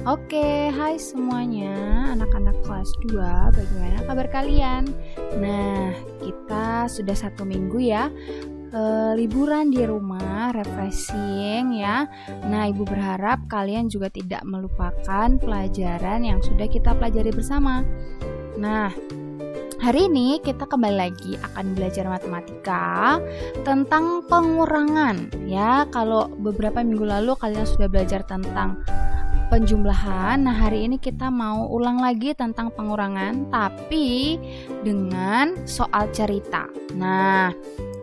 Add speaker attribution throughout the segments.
Speaker 1: Oke, hai semuanya, anak-anak kelas 2, bagaimana kabar kalian? Nah, kita sudah 1 minggu ya, liburan di rumah, refreshing ya. Nah, Ibu berharap kalian juga tidak melupakan pelajaran yang sudah kita pelajari bersama. Nah, hari ini kita kembali lagi akan belajar matematika tentang pengurangan ya. Kalau beberapa minggu lalu kalian sudah belajar tentang penjumlahan. Nah, hari ini kita mau ulang lagi tentang pengurangan, tapi dengan soal cerita. Nah,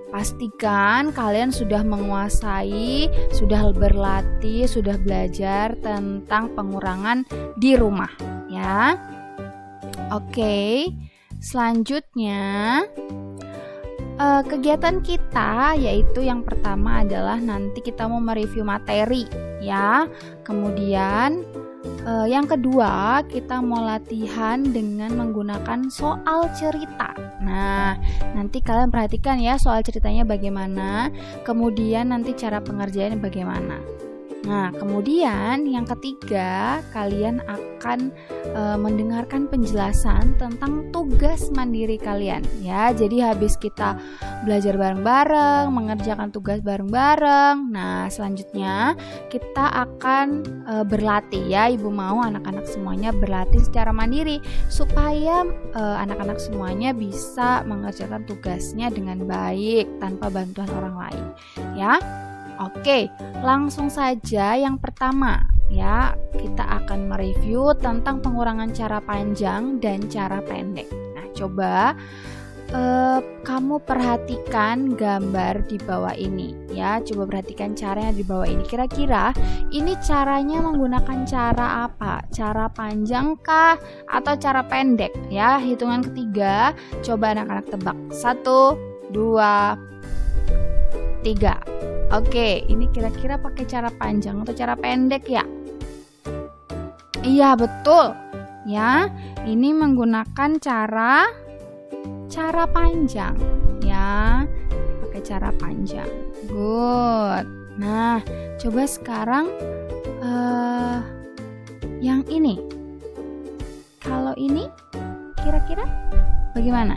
Speaker 1: pastikan kalian sudah menguasai, sudah berlatih, sudah belajar tentang pengurangan di rumah, ya. Oke, selanjutnya kegiatan kita yaitu yang pertama adalah nanti kita mau mereview materi ya. Kemudian yang kedua kita mau latihan dengan menggunakan soal cerita. Nah, nanti kalian perhatikan ya soal ceritanya bagaimana, kemudian nanti cara pengerjaannya bagaimana. Nah, kemudian yang ketiga, kalian akan mendengarkan penjelasan tentang tugas mandiri kalian ya. Jadi habis kita belajar bareng-bareng, mengerjakan tugas bareng-bareng. Nah, selanjutnya kita akan berlatih ya. Ibu mau anak-anak semuanya berlatih secara mandiri supaya anak-anak semuanya bisa mengerjakan tugasnya dengan baik tanpa bantuan orang lain ya. Oke, langsung saja yang pertama ya, kita akan mereview tentang pengurangan cara panjang dan cara pendek. Nah, coba kamu perhatikan gambar di bawah ini ya, coba perhatikan caranya di bawah ini. Kira-kira ini caranya menggunakan cara apa? Cara panjang kah atau cara pendek ya? Hitungan ketiga, coba anak-anak tebak. 1, 2, 3. Oke, ini kira-kira pakai cara panjang atau cara pendek ya? Iya, betul. Ya, ini menggunakan cara panjang ya. Pakai cara panjang. Good. Nah, coba sekarang yang ini. Kalau ini kira-kira bagaimana?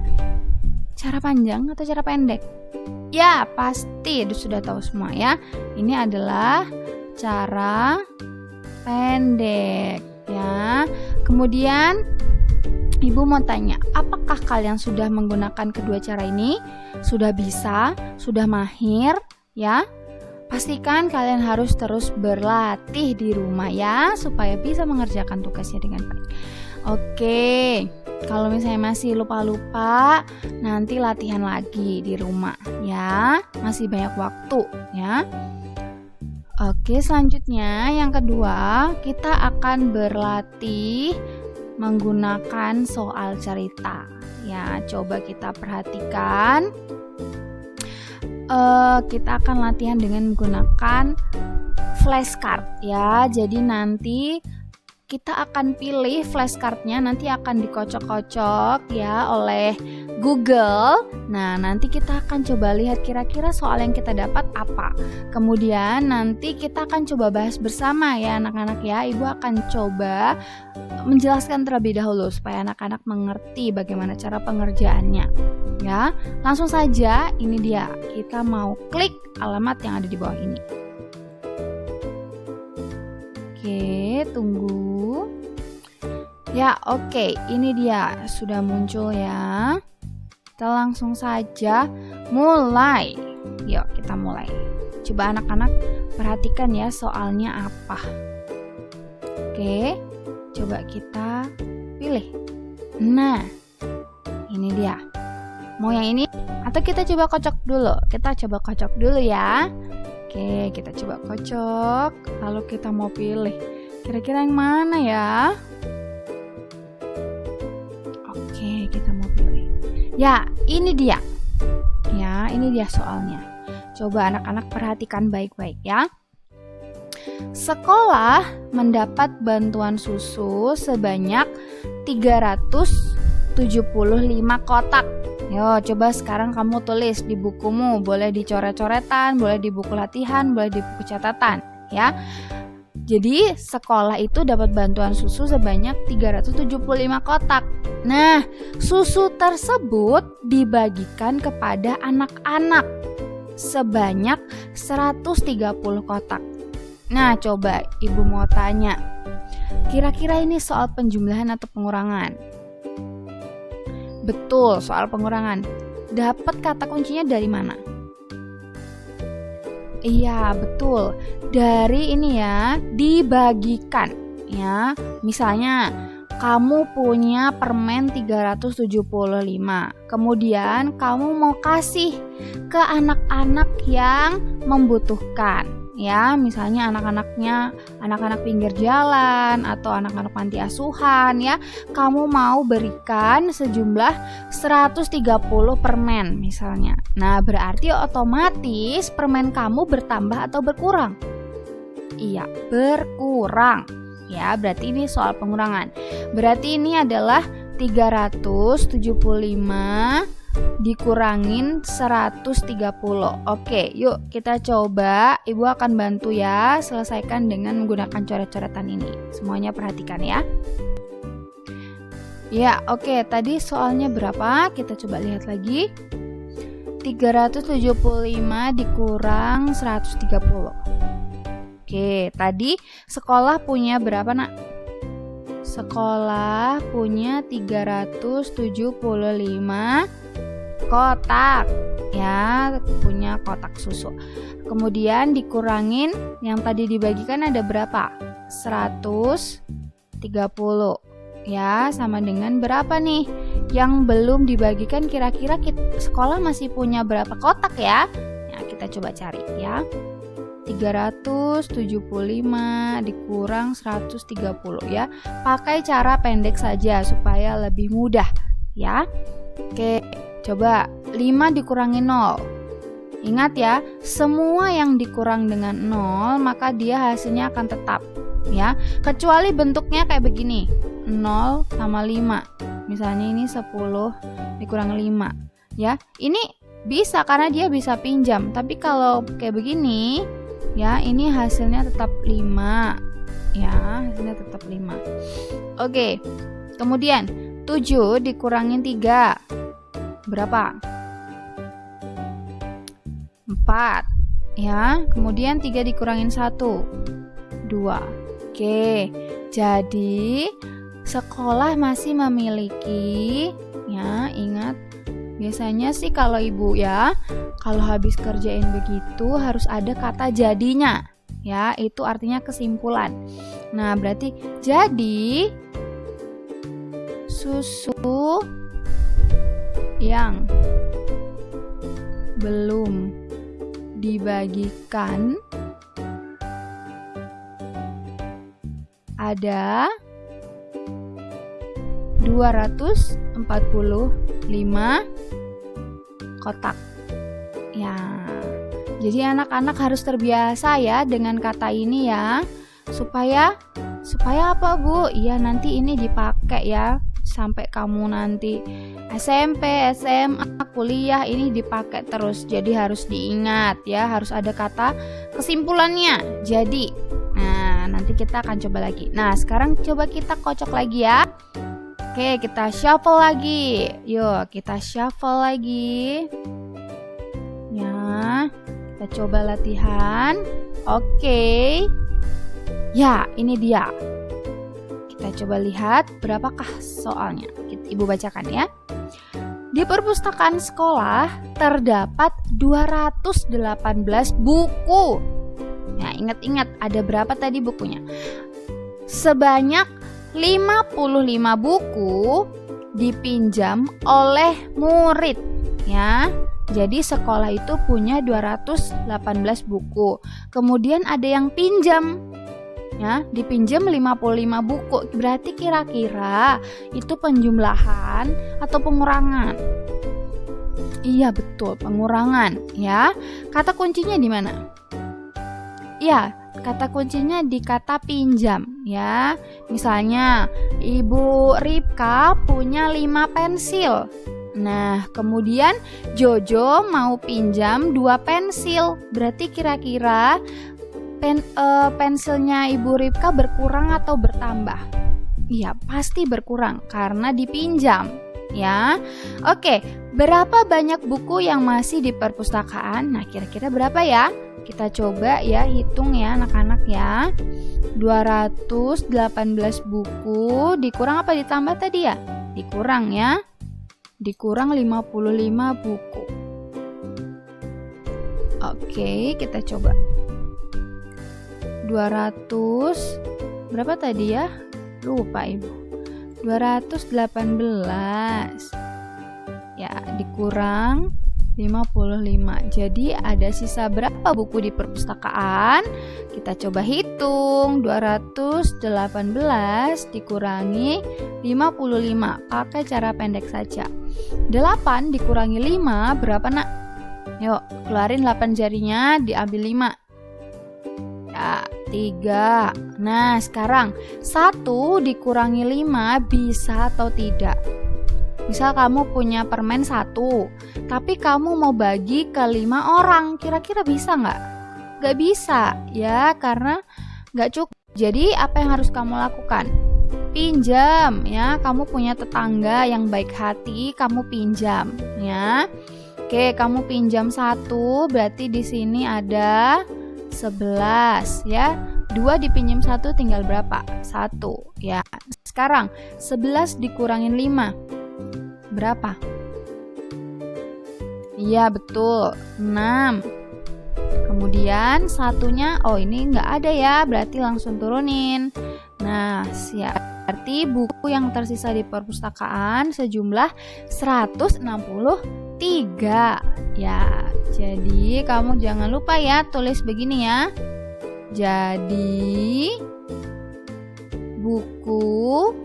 Speaker 1: Cara panjang atau cara pendek? Ya, pasti sudah tahu semua ya. Ini adalah cara pendek ya. Kemudian Ibu mau tanya, apakah kalian sudah menggunakan kedua cara ini? Sudah bisa? Sudah mahir? Ya? Pastikan kalian harus terus berlatih di rumah ya, supaya bisa mengerjakan tugasnya dengan baik. Oke, kalau misalnya masih lupa-lupa, nanti latihan lagi di rumah ya. Masih banyak waktu ya. Oke, selanjutnya yang kedua, kita akan berlatih menggunakan soal cerita. Ya, coba kita perhatikan. Kita akan latihan dengan menggunakan flashcard ya. Jadi nanti kita akan pilih flashcardnya, nanti akan dikocok-kocok ya oleh Google. Nah, nanti kita akan coba lihat kira-kira soal yang kita dapat apa. Kemudian nanti kita akan coba bahas bersama ya anak-anak ya. Ibu akan coba menjelaskan terlebih dahulu supaya anak-anak mengerti bagaimana cara pengerjaannya ya. Langsung saja, ini dia. Kita mau klik alamat yang ada di bawah ini. Oke, tunggu. Ya, oke, ini dia sudah muncul ya. Kita langsung saja mulai. Yuk, kita mulai. Coba anak-anak perhatikan ya soalnya apa. Oke, coba kita pilih. Nah, ini dia. Mau yang ini atau kita coba kocok dulu? Kita coba kocok dulu ya. Oke, kita coba kocok. Lalu kita mau pilih. Kira-kira yang mana ya? Oke, kita mau pilih. Ya, ini dia. Ya, ini dia soalnya. Coba anak-anak perhatikan baik-baik ya. Sekolah mendapat bantuan susu sebanyak 375 kotak. Yo, coba sekarang kamu tulis di bukumu, boleh dicoret-coretan, boleh di buku latihan, boleh di buku catatan, ya. Jadi sekolah itu dapat bantuan susu sebanyak 375 kotak. Nah, susu tersebut dibagikan kepada anak-anak sebanyak 130 kotak. Nah, coba Ibu mau tanya, kira-kira ini soal penjumlahan atau pengurangan? Betul, soal pengurangan. Dapat kata kuncinya dari mana? Iya, betul. Dari ini ya, dibagikan. Ya, misalnya kamu punya permen 375. Kemudian kamu mau kasih ke anak-anak yang membutuhkan. Ya, misalnya anak-anak pinggir jalan atau anak-anak panti asuhan ya. Kamu mau berikan sejumlah 130 permen misalnya. Nah, berarti otomatis permen kamu bertambah atau berkurang? Iya, berkurang. Ya, berarti ini soal pengurangan. Berarti ini adalah 375 dikurangin 130. Oke, yuk kita coba. Ibu akan bantu ya, selesaikan dengan menggunakan coret-coretan ini. Semuanya perhatikan ya. Ya, oke. Tadi soalnya berapa? Kita coba lihat lagi. 375 dikurang 130. Oke, tadi sekolah punya berapa, Nak? Sekolah punya 375 kotak ya, punya kotak susu. Kemudian dikurangin yang tadi dibagikan ada berapa? 130 ya, sama dengan berapa nih yang belum dibagikan? Kira-kira sekolah masih punya berapa kotak ya? Nah, kita coba cari ya. 375 dikurang 130 ya. Pakai cara pendek saja supaya lebih mudah ya. Oke, coba 5 dikurangi 0. Ingat ya, semua yang dikurang dengan 0 maka dia hasilnya akan tetap ya. Kecuali bentuknya kayak begini, 0 sama 5. Misalnya ini 10 dikurang 5 ya. Ini bisa karena dia bisa pinjam. Tapi kalau kayak begini ya, ini hasilnya tetap 5 ya, hasilnya tetap 5. Oke, kemudian 7 dikurangin 3 berapa? 4 ya. Kemudian 3 dikurangin 1 2. Oke, jadi sekolah masih memiliki ya, ingat biasanya sih kalau ibu ya, kalau habis kerjain begitu harus ada kata jadinya ya, itu artinya kesimpulan. Nah, berarti jadi susu yang belum dibagikan ada 245 kotak. Ya. Jadi anak-anak harus terbiasa ya dengan kata ini ya. Supaya apa, Bu? Iya, nanti ini dipakai ya sampai kamu nanti SMP, SMA, kuliah, ini dipakai terus. Jadi harus diingat ya, harus ada kata kesimpulannya. Jadi, nah nanti kita akan coba lagi. Nah, sekarang coba kita kocok lagi ya. Oke, kita shuffle lagi. Yuk, kita shuffle lagi. Ya, kita coba latihan. Oke. Ya, ini dia. Kita coba lihat berapakah soalnya. Ibu bacakan ya. Di perpustakaan sekolah terdapat 218 buku. Nah, ingat-ingat ada berapa tadi bukunya? Sebanyak 55 buku dipinjam oleh murid ya. Jadi sekolah itu punya 218 buku. Kemudian ada yang pinjam ya, dipinjam 55 buku. Berarti kira-kira itu penjumlahan atau pengurangan? Iya, betul, pengurangan ya. Kata kuncinya di mana? Iya, kata kuncinya di kata pinjam ya. Misalnya Ibu Ripka punya 5 pensil. Nah, kemudian Jojo mau pinjam 2 pensil. Berarti kira-kira pensilnya Ibu Ripka berkurang atau bertambah? Iya, pasti berkurang karena dipinjam, ya. Oke, berapa banyak buku yang masih di perpustakaan? Nah, kira-kira berapa ya? Kita coba ya hitung ya anak-anak ya. 218 buku dikurang apa ditambah tadi ya? Dikurang ya. Dikurang 55 buku. Oke, kita coba. 200 berapa tadi ya? Lupa Ibu. 218. Ya, dikurang 55. Jadi ada sisa berapa buku di perpustakaan? Kita coba hitung. 218 dikurangi 55. Pakai cara pendek saja. 8 dikurangi 5 berapa nak? Yuk, keluarin 8 jarinya, diambil 5. Ya, 3. Nah, sekarang 1 dikurangi 5 bisa atau tidak? Misal kamu punya permen 1, tapi kamu mau bagi ke 5 orang, kira-kira bisa nggak? Nggak bisa, ya, karena nggak cukup. Jadi apa yang harus kamu lakukan? Pinjam, ya. Kamu punya tetangga yang baik hati, kamu pinjam, ya. Oke, kamu pinjam 1, berarti di sini ada 11, ya. 2 dipinjam 1 tinggal berapa? 1, ya. Sekarang 11 dikurangin 5. Berapa? Iya, betul, 6. Kemudian satunya, oh ini nggak ada ya, berarti langsung turunin. Nah, siap. Berarti buku yang tersisa di perpustakaan sejumlah 163. Ya, jadi kamu jangan lupa ya, tulis begini ya. Jadi, buku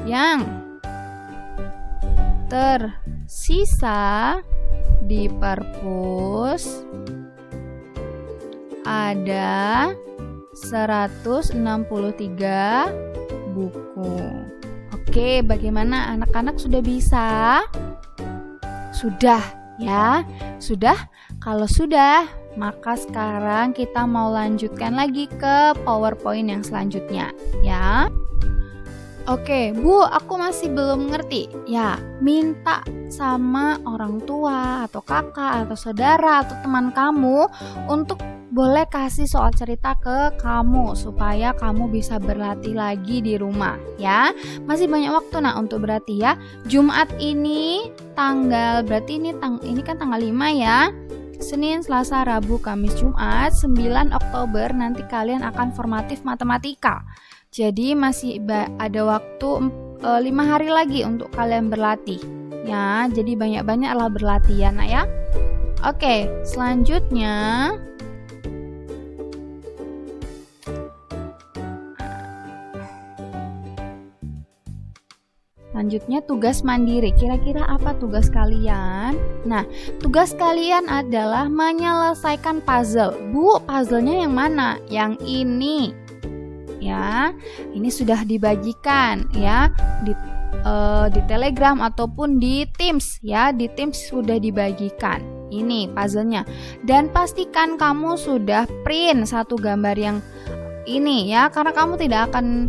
Speaker 1: yang tersisa di perpus ada 163 buku. Oke, bagaimana anak-anak sudah bisa? Sudah ya? Sudah? Kalau sudah, maka sekarang kita mau lanjutkan lagi ke PowerPoint yang selanjutnya ya. Oke, Bu, aku masih belum ngerti. Ya, minta sama orang tua atau kakak atau saudara atau teman kamu untuk boleh kasih soal cerita ke kamu supaya kamu bisa berlatih lagi di rumah ya. Masih banyak waktu untuk berlatih ya. Jumat ini berarti ini kan tanggal 5 ya. Senin, Selasa, Rabu, Kamis, Jumat 9 Oktober nanti kalian akan formatif matematika. Jadi masih ada waktu 5 hari lagi untuk kalian berlatih ya. Jadi banyak-banyaklah berlatih ya nak ya. Oke, selanjutnya tugas mandiri. Kira-kira apa tugas kalian? Nah, tugas kalian adalah menyelesaikan puzzle. Bu, puzzle-nya yang mana? Yang ini. Ya, ini sudah dibagikan ya di Telegram ataupun di Teams ya. Di Teams sudah dibagikan. Ini puzzle-nya. Dan pastikan kamu sudah print satu gambar yang ini ya, karena kamu tidak akan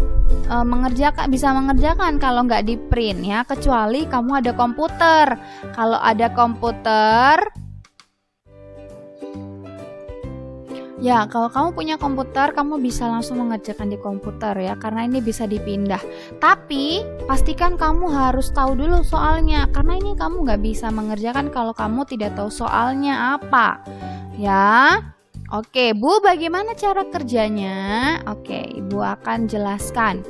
Speaker 1: bisa mengerjakan kalau nggak di print ya, kecuali kamu ada komputer. Kalau ada komputer ya, kalau kamu punya komputer, kamu bisa langsung mengerjakan di komputer ya, karena ini bisa dipindah. Tapi pastikan kamu harus tahu dulu soalnya, karena ini kamu nggak bisa mengerjakan kalau kamu tidak tahu soalnya apa ya. Oke, Bu, bagaimana cara kerjanya? Oke, Ibu akan jelaskan.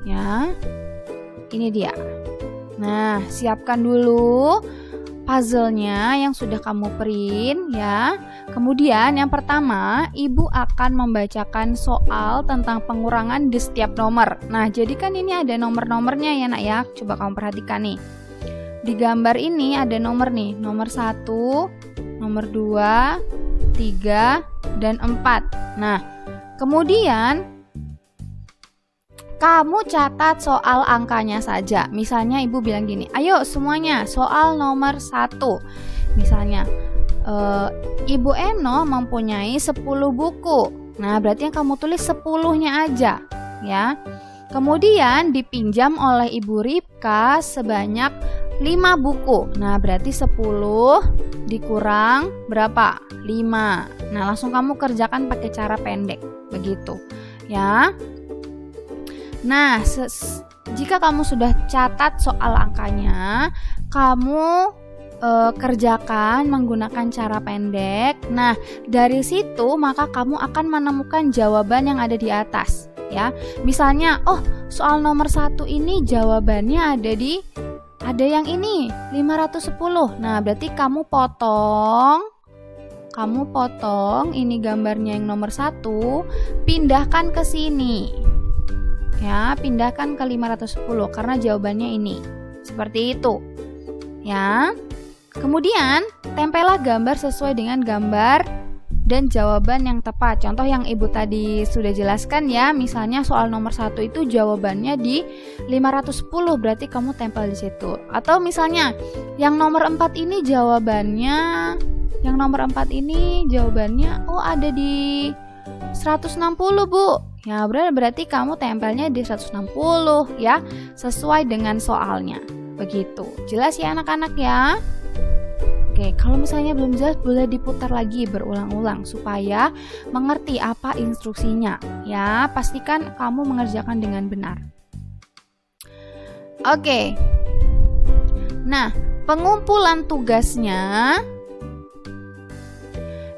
Speaker 1: Ya, ini dia. Nah, siapkan dulu puzzle-nya yang sudah kamu print ya. Kemudian yang pertama, Ibu akan membacakan soal tentang pengurangan di setiap nomor. Nah, jadi kan ini ada nomor-nomornya ya nak ya. Coba kamu perhatikan nih. Di gambar ini ada nomor nih, nomor 1, nomor 2, 3, dan 4. Nah, kemudian kamu catat soal angkanya saja. Misalnya Ibu bilang gini, ayo semuanya soal nomor 1. Misalnya Ibu Eno mempunyai 10 buku. Nah, berarti yang kamu tulis 10-nya aja, ya. Kemudian dipinjam oleh Ibu Ripka sebanyak 5 buku. Nah, berarti 10 dikurang berapa? 5. Nah, langsung kamu kerjakan pakai cara pendek. Begitu, ya. Nah, jika kamu sudah catat soal angkanya, kamu kerjakan menggunakan cara pendek. Nah, dari situ maka kamu akan menemukan jawaban yang ada di atas, ya. Misalnya, soal nomor 1 ini jawabannya ada yang ini 510. Nah, berarti kamu potong ini gambarnya yang nomor 1, pindahkan ke sini. Ya, pindahkan ke 510 karena jawabannya ini. Seperti itu. Ya. Kemudian, tempellah gambar sesuai dengan gambar dan jawaban yang tepat. Contoh yang Ibu tadi sudah jelaskan ya, misalnya soal nomor 1 itu jawabannya di 510, berarti kamu tempel di situ. Atau misalnya yang nomor 4 ini jawabannya ada di 160, Bu. Ya, berarti kamu tempelnya di 160 ya, sesuai dengan soalnya. Begitu. Jelas ya anak-anak ya? Oke, kalau misalnya belum jelas boleh diputar lagi berulang-ulang supaya mengerti apa instruksinya ya. Pastikan kamu mengerjakan dengan benar. Oke. Nah, pengumpulan tugasnya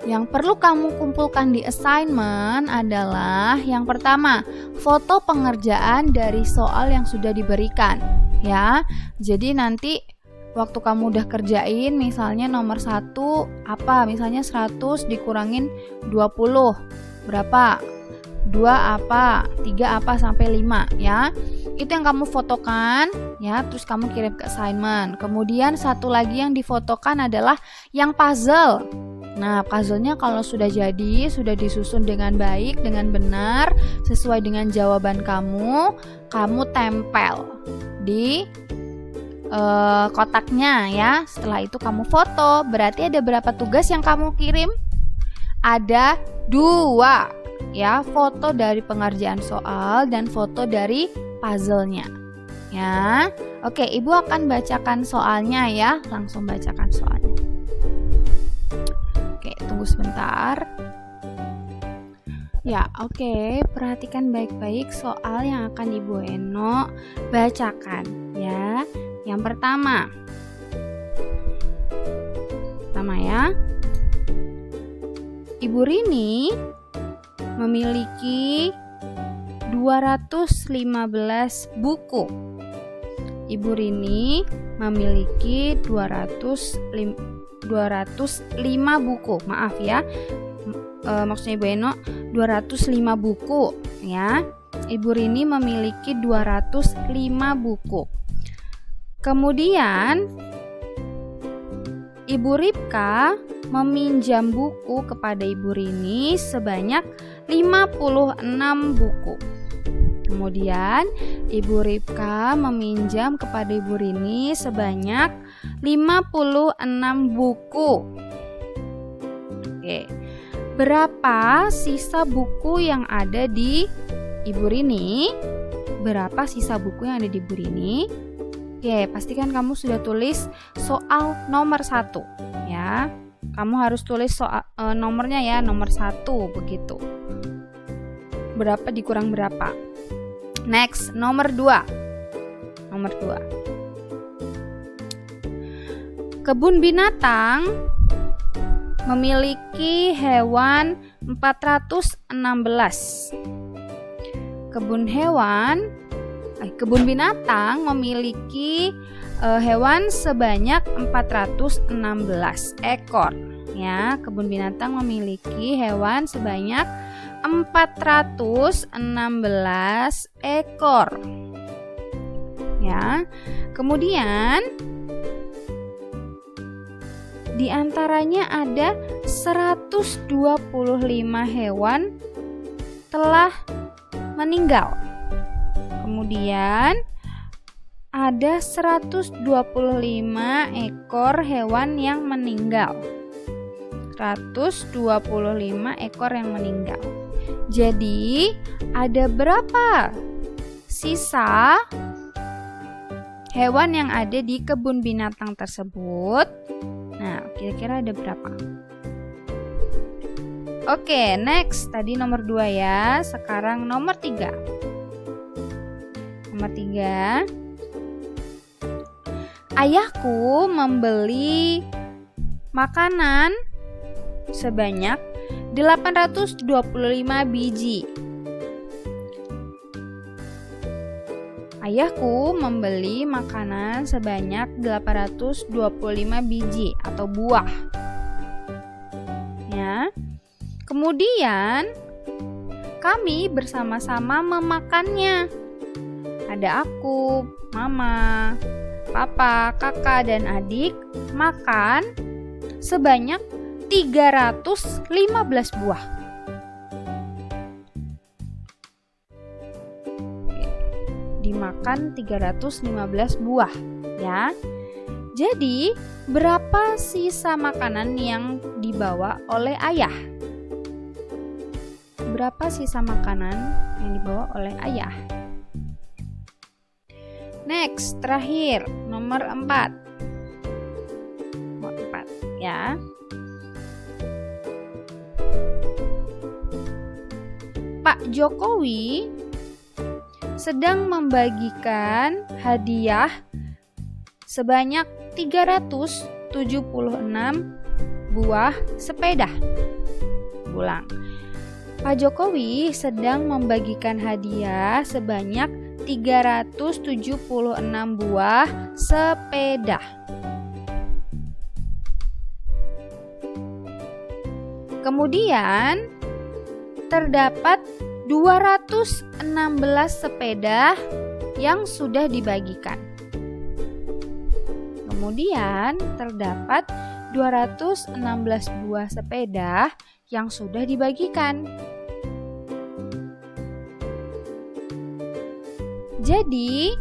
Speaker 1: yang perlu kamu kumpulkan di assignment adalah yang pertama, foto pengerjaan dari soal yang sudah diberikan ya. Jadi nanti waktu kamu udah kerjain misalnya nomor 1 apa? Misalnya 100 dikurangin 20 berapa? 2 apa? 3 apa sampai 5 ya. Itu yang kamu fotokan ya, terus kamu kirim ke assignment. Kemudian satu lagi yang difotokan adalah yang puzzle. Nah, puzzle-nya kalau sudah jadi, sudah disusun dengan baik, dengan benar, sesuai dengan jawaban kamu tempel di kotaknya ya. Setelah itu kamu foto. Berarti ada berapa tugas yang kamu kirim? Ada 2 ya, foto dari pengerjaan soal dan foto dari puzzle-nya ya. Oke, Ibu akan bacakan soalnya ya. Langsung bacakan soalnya. Oke, tunggu sebentar. Ya, oke. Perhatikan baik-baik soal yang akan Ibu Eno bacakan ya. Yang pertama ya. Ibu Rini memiliki 215 buku. Ibu Rini memiliki 205 buku. Maaf ya. Maksudnya Ibu Eno 205 buku ya. Ibu Rini memiliki 205 buku. Kemudian Ibu Ripka meminjam buku kepada Ibu Rini sebanyak 56 buku. Kemudian Ibu Ripka meminjam kepada Ibu Rini sebanyak 56 buku. Oke. Berapa sisa buku yang ada di Ibu Rini? Berapa sisa buku yang ada di Ibu Rini? Oke, pastikan kamu sudah tulis soal nomor 1 ya. Kamu harus tulis soal nomornya ya, nomor 1 begitu. Berapa dikurang berapa? Next, nomor 2. Kebun binatang memiliki hewan 416. Kebun binatang memiliki hewan sebanyak 416 ekor ya. Kebun binatang memiliki hewan sebanyak 416 ekor ya. Kemudian di antaranya ada 125 hewan telah meninggal. Kemudian ada 125 ekor hewan yang meninggal. 125 ekor yang meninggal. Jadi, ada berapa sisa hewan yang ada di kebun binatang tersebut? Nah, kira-kira ada berapa? Oke, next. Tadi nomor 2 ya. Sekarang nomor 3. Nomor 3. Ayahku membeli makanan sebanyak 825 biji. Ayahku membeli makanan sebanyak 825 biji atau buah. Ya. Kemudian kami bersama-sama memakannya. Ada aku, mama, papa, kakak, dan adik makan sebanyak 315 buah. Dimakan 315 buah, ya. Jadi, berapa sisa makanan yang dibawa oleh ayah? Berapa sisa makanan yang dibawa oleh ayah? Next, terakhir, nomor 4. Nomor 4, ya. Pak Jokowi sedang membagikan hadiah sebanyak 376 buah sepeda. Ulang. Pak Jokowi sedang membagikan hadiah sebanyak 376 buah sepeda. Kemudian terdapat 216 sepeda yang sudah dibagikan. Kemudian terdapat 216 buah sepeda yang sudah dibagikan. Jadi,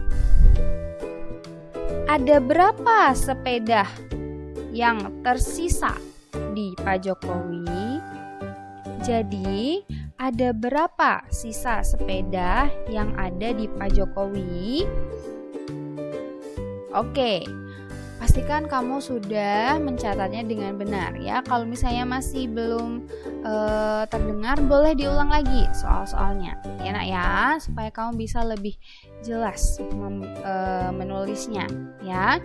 Speaker 1: ada berapa sepeda yang tersisa di Pak Jokowi? Jadi, ada berapa sisa sepeda yang ada di Pak Jokowi? Oke, pastikan kamu sudah mencatatnya dengan benar ya. Kalau misalnya masih belum terdengar, boleh diulang lagi soal-soalnya ya nak ya, supaya kamu bisa lebih jelas menulisnya ya.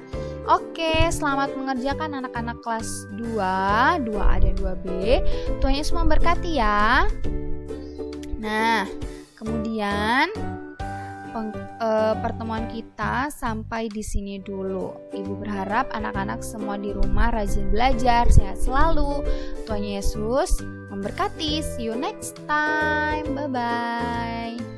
Speaker 1: Oke, selamat mengerjakan anak-anak kelas 2, 2A dan 2B. Tuhan Yesus memberkati ya. Nah, kemudian pertemuan kita sampai di sini dulu. Ibu berharap anak-anak semua di rumah rajin belajar, sehat selalu. Tuhan Yesus memberkati. See you next time. Bye-bye.